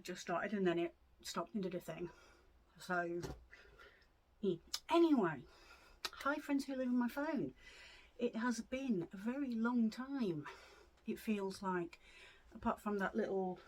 just started and then it stopped and did a thing. So yeah. Anyway, hi friends who live on my phone. It has been a very long time, it feels like, apart from that little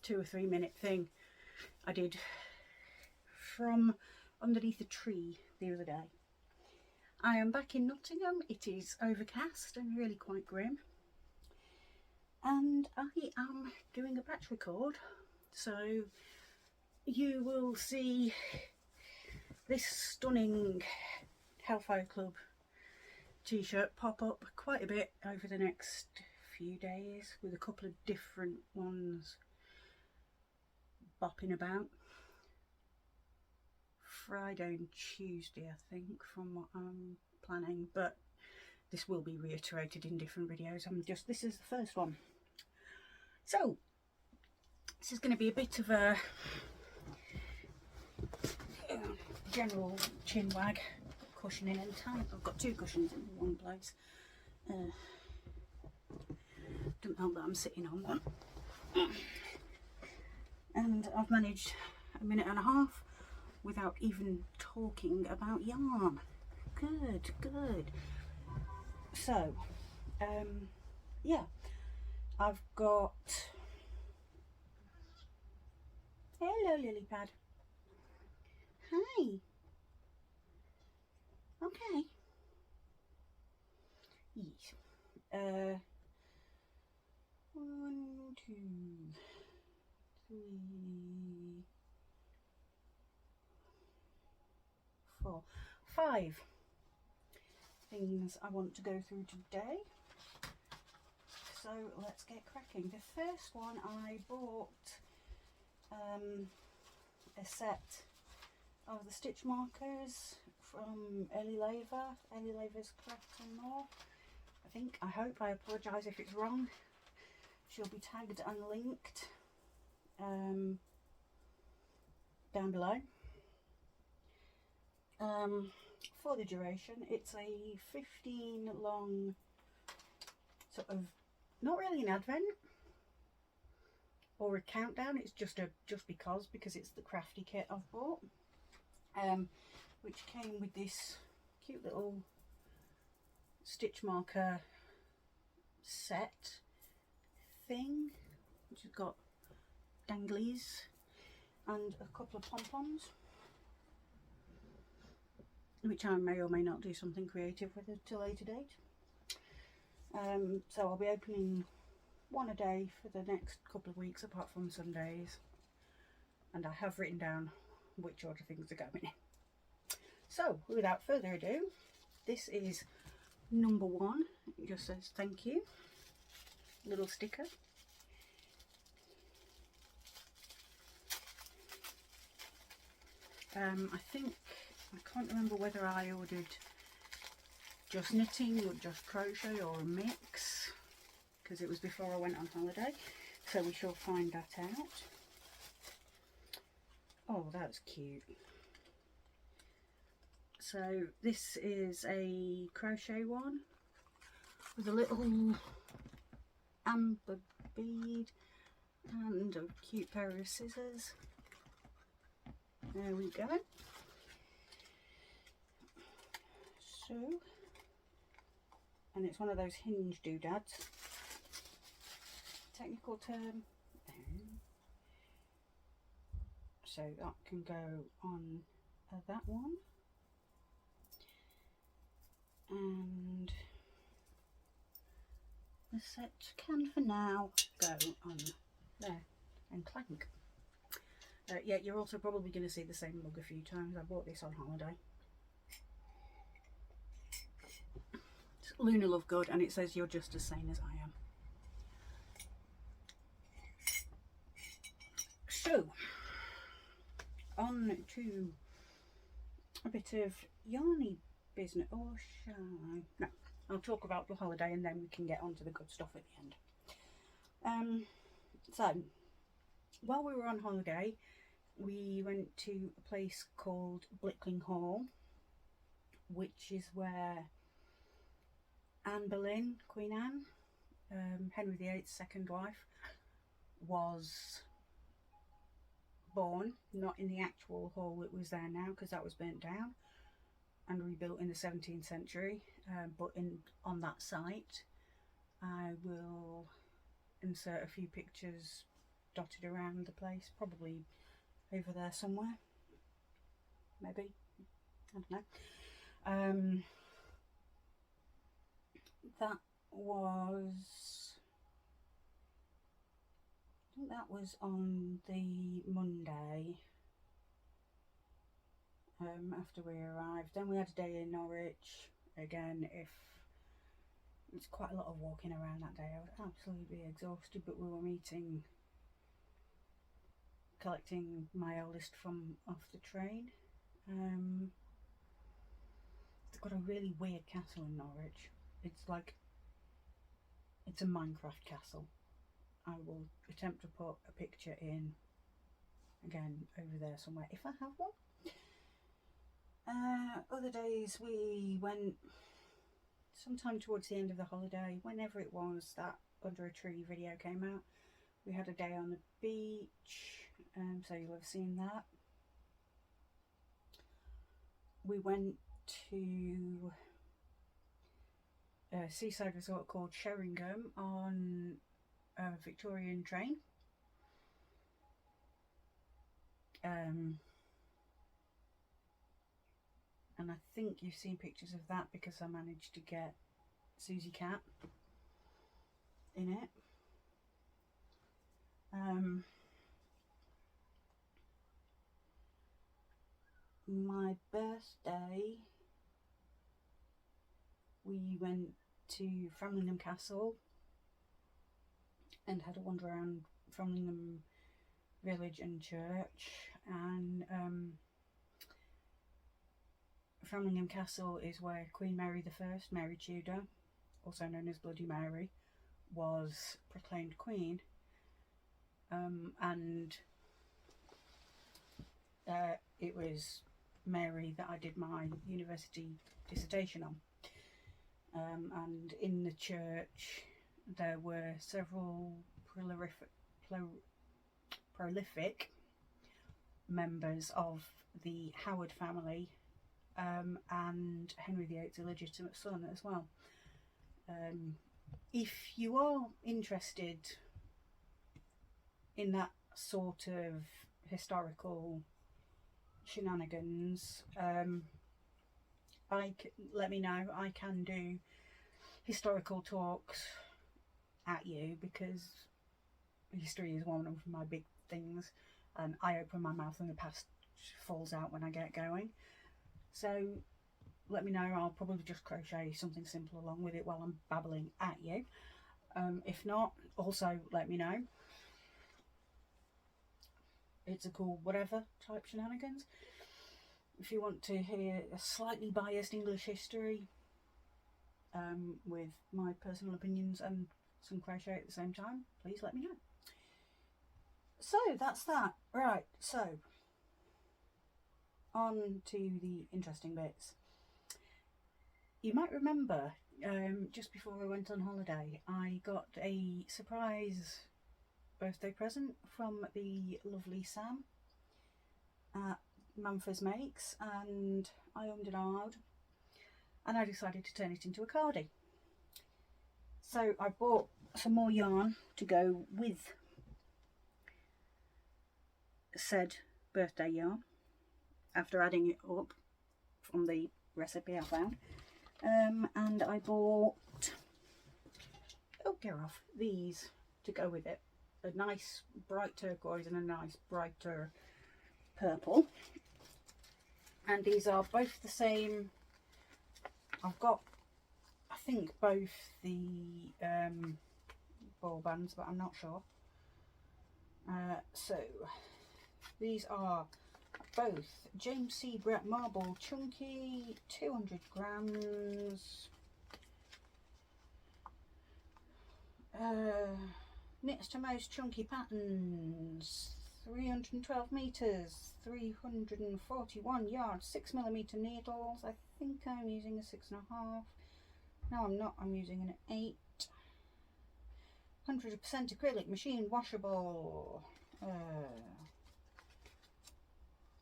2 or 3 minute thing I did from underneath a tree the other day. I am back in Nottingham. It is overcast and really quite grim, and I am doing a batch record, so you will see this stunning Hellfire Club t-shirt pop up quite a bit over the next few days, with a couple of different ones bopping about. Friday and Tuesday, I think, from what I'm planning, but this will be reiterated in different videos. This is the first one. So this is going to be a bit of a general chin wag, cushioning and time. I've got 2 cushions in one place. Don't help that I'm sitting on one. And I've managed a minute and a half without even talking about yarn. Good, good. So, yeah, I've got... Hello, Lilypad. Hi. Okay. Yes. 1, 2, 3, 4, 5 things I want to go through today. So let's get cracking. The first one, I bought a set of the stitch markers from Ellie Laver's Craft and More. I hope, I apologise if it's wrong. She'll be tagged and linked down below. For the duration, it's a 15 long, sort of, not really an advent or a countdown, it's just because it's the crafty kit I've bought, which came with this cute little stitch marker set thing, which has got danglies and a couple of pom-poms, which I may or may not do something creative with at a later date. So I'll be opening one a day for the next couple of weeks, apart from Sundays, and I have written down which order things are going in. So without further ado, this is number 1. It just says thank you, little sticker. I can't remember whether I ordered just knitting or just crochet or a mix, because it was before I went on holiday, so we shall find that out. Oh, that's cute. So this is a crochet one with a little amber bead and a cute pair of scissors. There we go. So, and it's one of those hinge doodads. Technical term. So that can go on that one. And the set can for now go on there and clank. Yeah, you're also probably going to see the same mug a few times. I bought this on holiday. It's Luna Lovegood, and it says you're just as sane as I am. So, on to a bit of yarny business. Or shall I? No, I'll talk about the holiday and then we can get on to the good stuff at the end. So, while we were on holiday, we went to a place called Blickling Hall, which is where Anne Boleyn, Queen Anne, Henry VIII's second wife, was born, not in the actual hall that was there now, because that was burnt down and rebuilt in the 17th century, but on that site. I will insert a few pictures dotted around the place, probably over there somewhere, maybe, I don't know. That was, I think that was on the Monday, after we arrived. Then we had a day in Norwich. Again, if it's quite a lot of walking around that day, I would absolutely be exhausted, but we were collecting my eldest from off the train. They've got a really weird castle in Norwich. It's a Minecraft castle. I will attempt to put a picture in, again, over there somewhere, if I have one. Other days we went sometime towards the end of the holiday, whenever it was that Under a Tree video came out. We had a day on the beach, so you'll have seen that. We went to a seaside resort called Sheringham on a Victorian train. And I think you've seen pictures of that because I managed to get Susie Cat in it. My birthday, we went to Framlingham Castle and had a wander around Framlingham village and church. And Framlingham Castle is where Queen Mary I, Mary Tudor, also known as Bloody Mary, was proclaimed Queen. And it was Mary that I did my university dissertation on. And in the church there were several prolific members of the Howard family, and Henry VIII's illegitimate son as well. If you are interested in that sort of historical shenanigans, let me know. I can do historical talks at you, because history is one of my big things, and I open my mouth and the past falls out when I get going. So let me know. I'll probably just crochet something simple along with it while I'm babbling at you. If not, also let me know. It's a cool whatever type shenanigans. If you want to hear a slightly biased English history, with my personal opinions and some crochet at the same time, please let me know. So that's that. Right, so on to the interesting bits. You might remember, just before I went on holiday, I got a surprise birthday present from the lovely Sam at Manfors Makes, and I ummed and ahed, and I decided to turn it into a cardie. So I bought some more yarn to go with said birthday yarn after adding it up from the recipe I found, and I bought, these to go with it. A nice bright turquoise and a nice brighter purple, and these are both the same. I've got, I think, both the ball bands, but I'm not sure. So these are both James C. Brett Marble Chunky, 200 grams. Knits to Most Chunky Patterns, 312 metres, 341 yards, 6mm needles. I think I'm using a 6.5. No, I'm not. I'm using an 8. 100% acrylic, machine washable.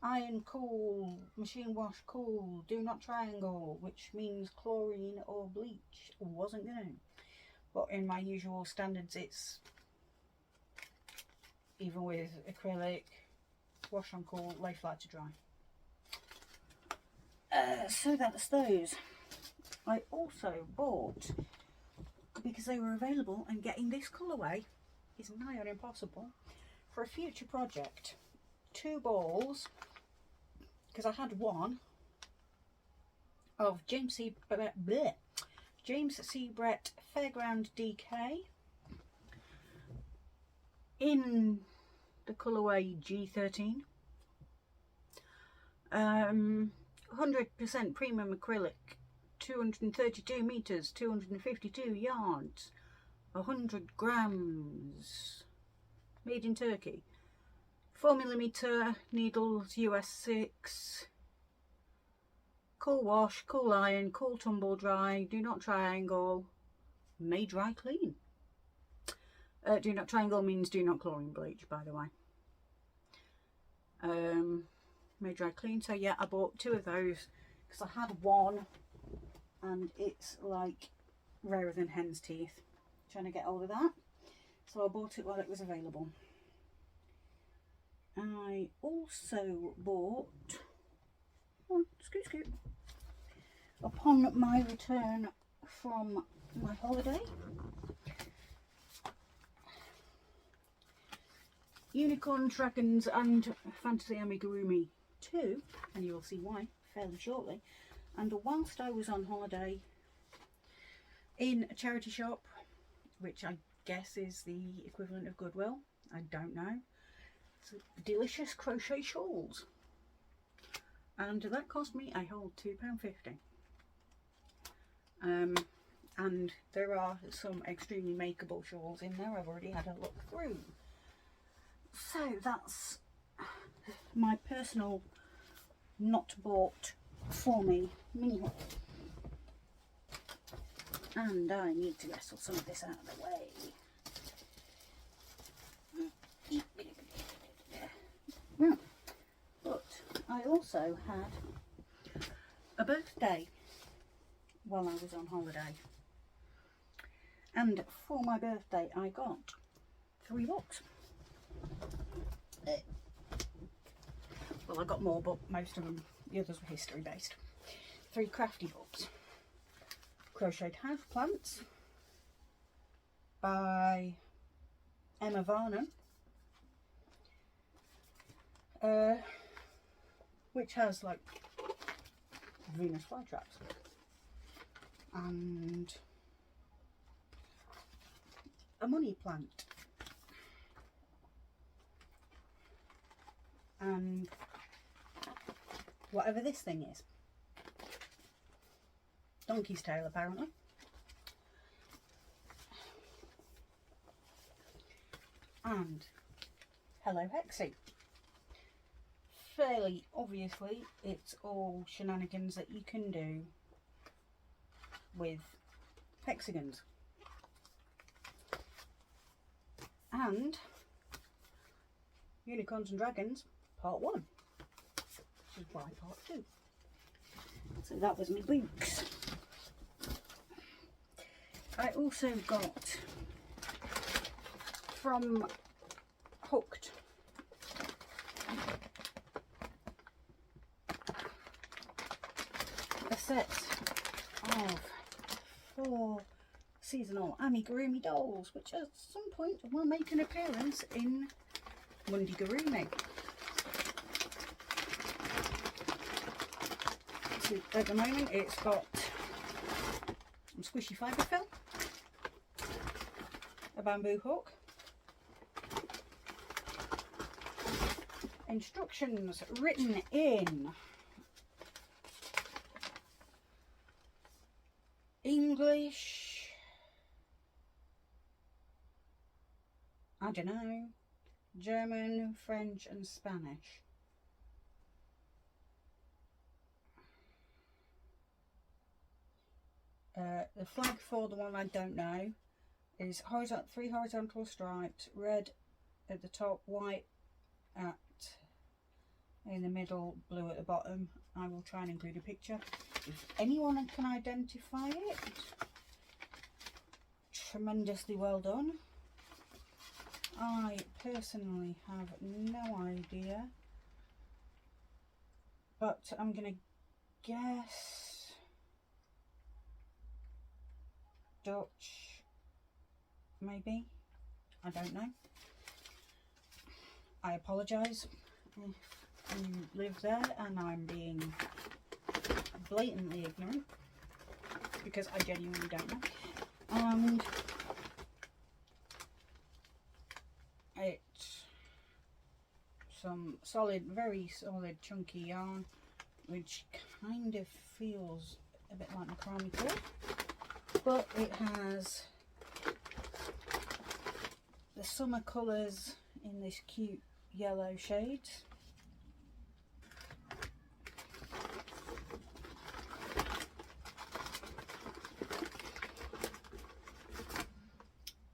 iron cool, machine wash cool, do not triangle, which means chlorine or bleach. Wasn't going. But in my usual standards, it's even with acrylic, wash on cool, lay flat to dry. So that's those. I also bought, because they were available, and getting this colourway is nigh on impossible, for a future project, 2 balls, because I had one of James C. Brett Fairground DK in the colourway G13. 100% premium acrylic, 232 metres, 252 yards, 100 grams, made in Turkey, 4mm needles, US 6, cool wash, cool iron, cool tumble dry, do not triangle, may dry clean. Do not triangle means do not chlorine bleach, by the way. May dry clean. So yeah, I bought 2 of those because I had one and it's like rarer than hen's teeth, trying to get hold of that. So I bought it while it was available. I also bought, scoot, upon my return from my holiday, Unicorn, Dragons and Fantasy Amigurumi 2, and you will see why fairly shortly. And whilst I was on holiday in a charity shop, which I guess is the equivalent of Goodwill, I don't know, so delicious crochet shawls, and that cost me a whole £2.50. And there are some extremely makeable shawls in there. I've already had a look through. So that's my personal not bought for me mini haul. And I need to wrestle some of this out of the way. But I also had a birthday while I was on holiday. And for my birthday I got 3 books. Well, I got more, but most of them, the others were history based. 3 crafty books. Crocheted House Plants by Emma Varnon, which has like Venus flytraps, and a money plant, and whatever this thing is. Donkey's tail, apparently. And Hello Hexie. Fairly obviously, it's all shenanigans that you can do with hexagons. And Unicorns and Dragons, part 1. Which is why part 2. So that was my books. I also got from Hooked a set of 4 seasonal amigurumi dolls, which at some point will make an appearance in Mundigurumi. So at the moment it's got some squishy fibre fill, a bamboo hook, instructions written in English, I don't know, German, French and Spanish. The flag for the one I don't know is 3 horizontal stripes, red at the top, white at in the middle, blue at the bottom. I will try and include a picture. If anyone can identify it, tremendously well done. I personally have no idea, but I'm gonna guess Dutch, maybe. I don't know. I apologise if you live there and I'm being blatantly ignorant, because I genuinely don't know. And it's some solid, very solid, chunky yarn, which kind of feels a bit like macrame cord, but it has the summer colours in this cute yellow shade.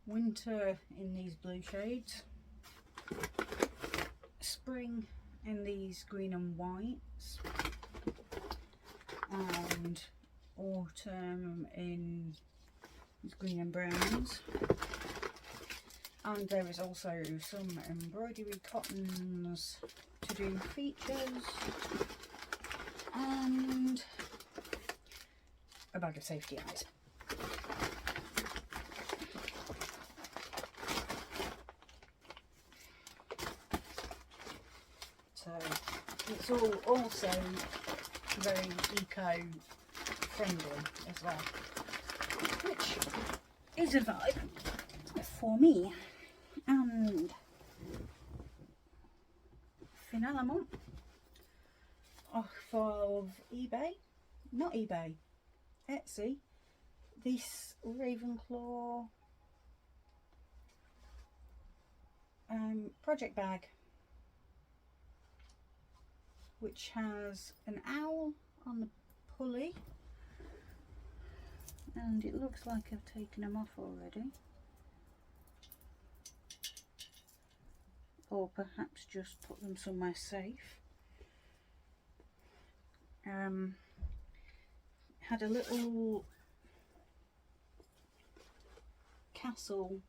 Winter in these blue shades. Spring in these green and whites. And autumn in these green and browns. And there is also some embroidery cottons to do features, and a bag of safety eyes. So it's all also very eco-friendly as well, which is a vibe for me. And finalement, off of eBay, not eBay, Etsy, this Ravenclaw project bag, which has an owl on the pulley, and it looks like I've taken them off already, or perhaps just put them somewhere safe. Had a little castle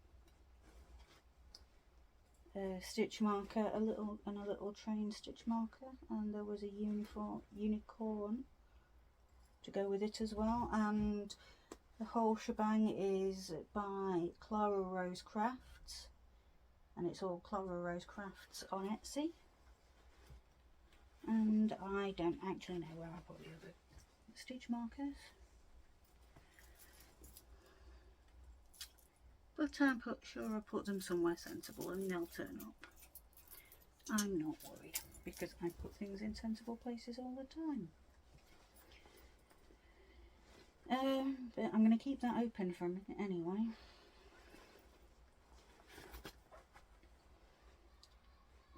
stitch marker, a little train stitch marker, and there was a unicorn to go with it as well, and the whole shebang is by Clara Rose Crafts, and it's all Clara Rose Crafts on Etsy. And I don't actually know where I put the other stitch markers, but I'm sure I put them somewhere sensible and they'll turn up. I'm not worried, because I put things in sensible places all the time. But I'm going to keep that open for a minute anyway.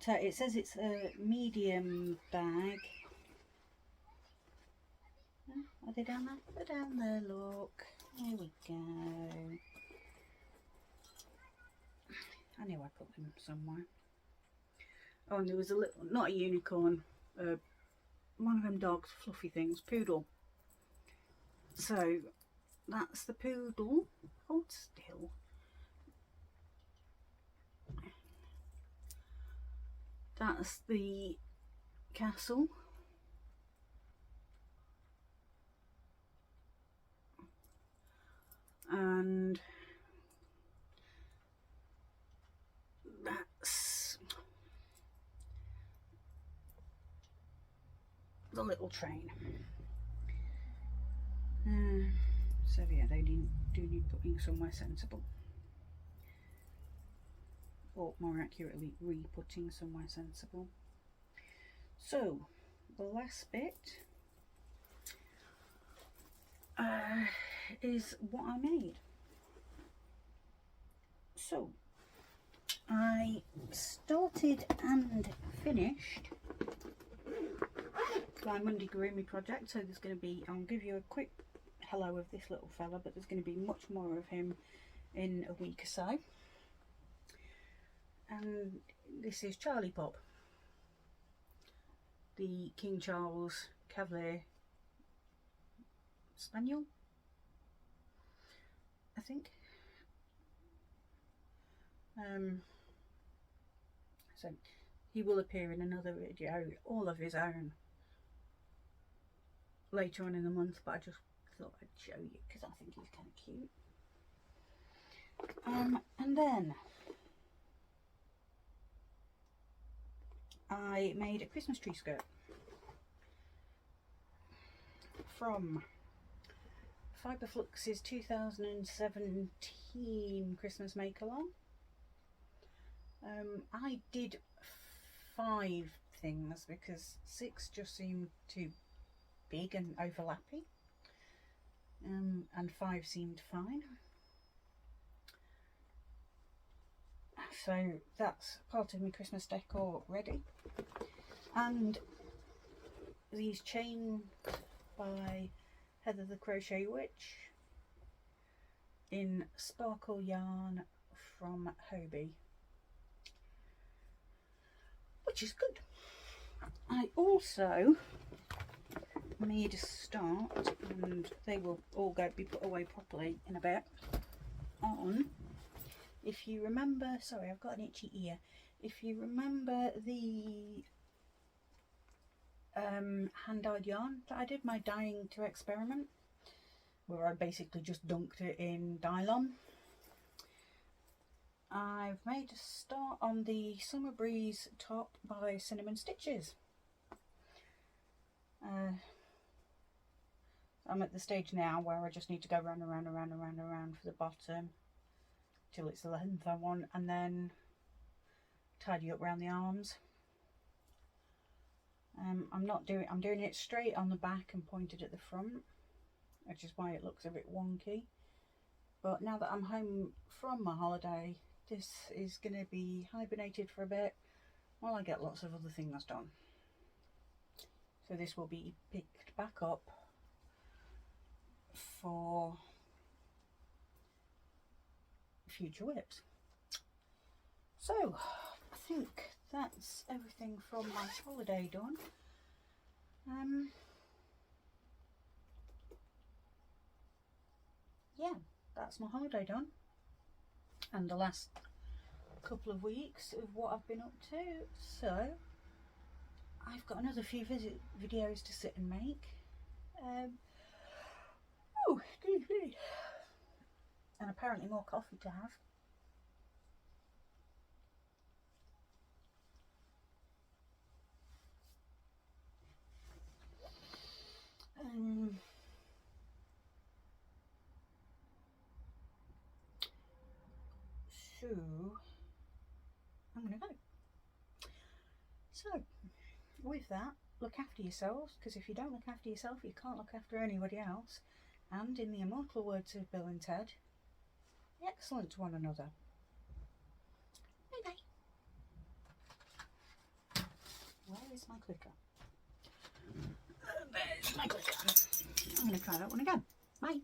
So it says it's a medium bag. Are they down there? They're down there, look. There we go. I knew I put them somewhere. Oh, and there was a little, not a unicorn, one of them dogs, fluffy things, poodle. So that's the poodle. Hold still. That's the castle. And that's the little train. So yeah, they do need putting somewhere sensible, or more accurately, re-putting somewhere sensible. So the last bit is what I made. So I started and finished my Monday Gurumi project. So there's going to be, I'll give you a quick hello of this little fella, but there's going to be much more of him in a week or so. And this is Charlie Pop. the King Charles Cavalier Spaniel, I think. So he will appear in another video, all of his own, later on in the month, but I just thought I'd show you because I think he's kind of cute. And then I made a Christmas tree skirt from Fiberflux's 2017 Christmas Make Along. I did 5 things because 6 just seemed too big and overlappy, and 5 seemed fine. So that's part of my Christmas decor ready. And these chains by Heather the Crochet Witch in sparkle yarn from Hobie, which is good. I also made a start, and they will all be put away properly in a bit, on, if you remember, sorry I've got an itchy ear, if you remember the hand-dyed yarn that I did, my Dyeing to Experiment, where I basically just dunked it in Dylon. I've made a start on the Summer Breeze top by Cinnamon Stitches. I'm at the stage now where I just need to go round and round and round and round and round for the bottom till it's the length I want, and then tidy up around the arms. I'm doing it straight on the back and pointed at the front, which is why it looks a bit wonky. But now that I'm home from my holiday, this is going to be hibernated for a bit while I get lots of other things done. So this will be picked back up for future whips. So I think that's everything from my holiday done. Yeah, that's my holiday done, and the last couple of weeks of what I've been up to. So I've got another few videos to sit and make. Oh, excuse me. And apparently more coffee to have. So I'm gonna go. So with that, look after yourselves, because if you don't look after yourself, you can't look after anybody else. And in the immortal words of Bill and Ted, be excellent to one another. Bye bye. Where is my clicker? There's my clicker. I'm going to try that one again. Bye.